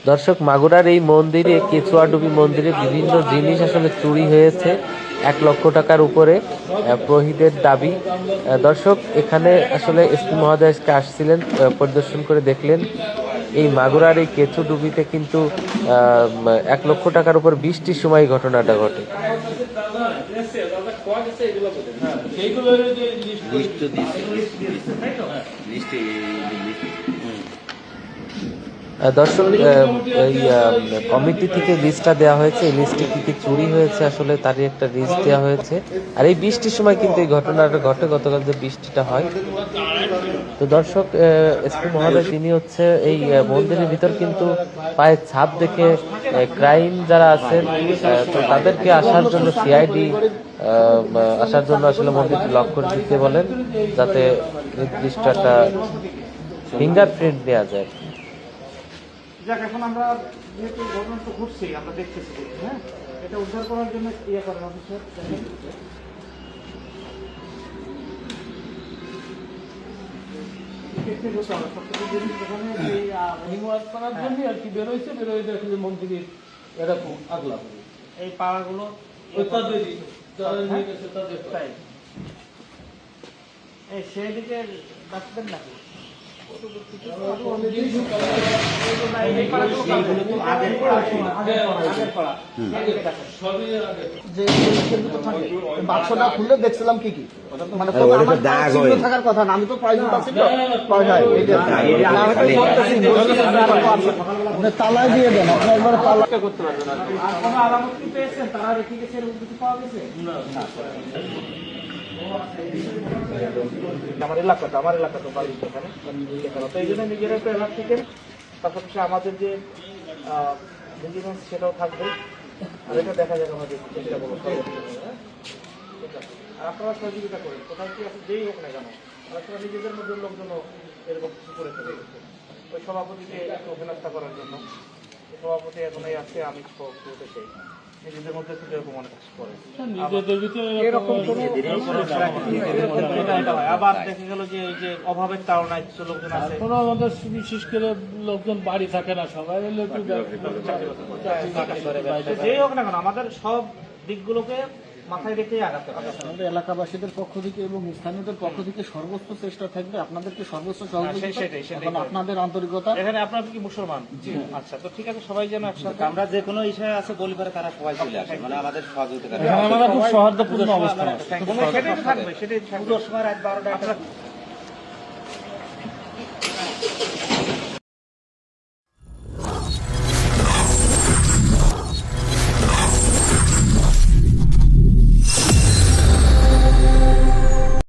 দর্শক, মাগুরার এই মন্দিরে, কেচুয়াডুবি মন্দিরে বিভিন্ন জিনিস আসলে চুরি হয়েছে 1 লক্ষ টাকার উপরে প্রহিতের দাবি। দর্শক, এখানে আসলে এসপি মহোদয় আজকে আসছিলেন, পরিদর্শন করে দেখলেন এই মাগুরার এই কেচুডুবিতে কিন্তু 1 লক্ষ টাকার উপর বৃষ্টির সময় ঘটনাটা ঘটে। দর্শক, এই কমিটি থেকে লিস্টটা দেওয়া হয়েছে, এই লিস্টে কি কি চুরি হয়েছে আসলে তারই একটা লিস্ট দেওয়া হয়েছে। আর এই বৃষ্টির সময় কিন্তু এই ঘটনাটা ঘটে, গতকাল যে বৃষ্টিটা হয়। তো দর্শক, এসপি মহোদয় তিনি হচ্ছে এই মন্দিরের ভিতর কিন্তু পায়ের ছাপ দেখে ক্রাইম যারা আছেন তো তাদেরকে আসার জন্য সিআইডি আসার জন্য আসলে মন্দিরটি লক করে দিতে বলেন, যাতে নির্দিষ্ট একটা ফিঙ্গারপ্রিন্ট দেওয়া যায়। যাক, এখন আমরা যেহেতু ঘটনাটা ঘটছে আমরা দেখতেছি, হ্যাঁ, এটা উদ্ধার করার জন্য ইয়ে করেন অফিসার। মন্দিরের এরকম আগলা এই পাড়াগুলো সেদিকে ডাকবেন নাকি? বাক্সটা খুলে দেখছিলাম কি কি মানে থাকার কথা না, আমি তো তালায় দিয়ে দেন, আপনি একবারে তালা করতে পারবেন। আর কোনো আলামত কি পেয়েছেন তারা রেখে গেছে, এরকম কিছু পাওয়া গেছে? আমার এলাকা তো বাড়ি এখানে, তো এই জন্য নিজেরা একটু এলাকা থেকে পাশাপাশি আমাদের যে ভিজিলেন্স সেটাও থাকবে, আর এটা দেখা যাবে আমাদের চেষ্টা করবো। আর আপনারা সহযোগিতা করেন, কোথায় কি আছে যেই হোক না কেন, আপনারা নিজেদের মধ্যে লোকজনও এরকম কিছু করে ফেলে ওই সভাপতিকে একটু হেনস্থা করার জন্য। সভাপতি এখন আছে, আমি বলতে চাই নিজেদের মধ্যে থেকে এরকম অনেক কিছু করে, আবার দেখা গেল যে এই যে অভাবের কারণে কিছু লোকজন আছে, আমাদের বিশেষ করে লোকজন বাড়ি থাকে না, সবাই যেই হোক না কেন আমাদের সব দিকগুলোকে মাথায় রেখে আগাতে হবে। আমাদের এলাকাবাসীদের পক্ষ থেকে এবং স্থানীয়দের পক্ষ থেকে সর্বোচ্চ চেষ্টা থাকবে, আপনাদেরকে সর্বোচ্চ সহযোগিতা, আপনাদের আন্তরিকতা। এখানে আপনার কি মুসলমান? আচ্ছা, তো ঠিক আছে, সবাই যেন একসাথে, আমরা যে কোনো বিষয়ে আছে বলি পারে তারা সবাই চলে আসে, মানে আমাদের সহযোগিতা করে। আমরা খুব সৌহার্দ্যপূর্ণ অবস্থান সেটাই থাকবে, সেটাই পুজোর সময় রাত 12টা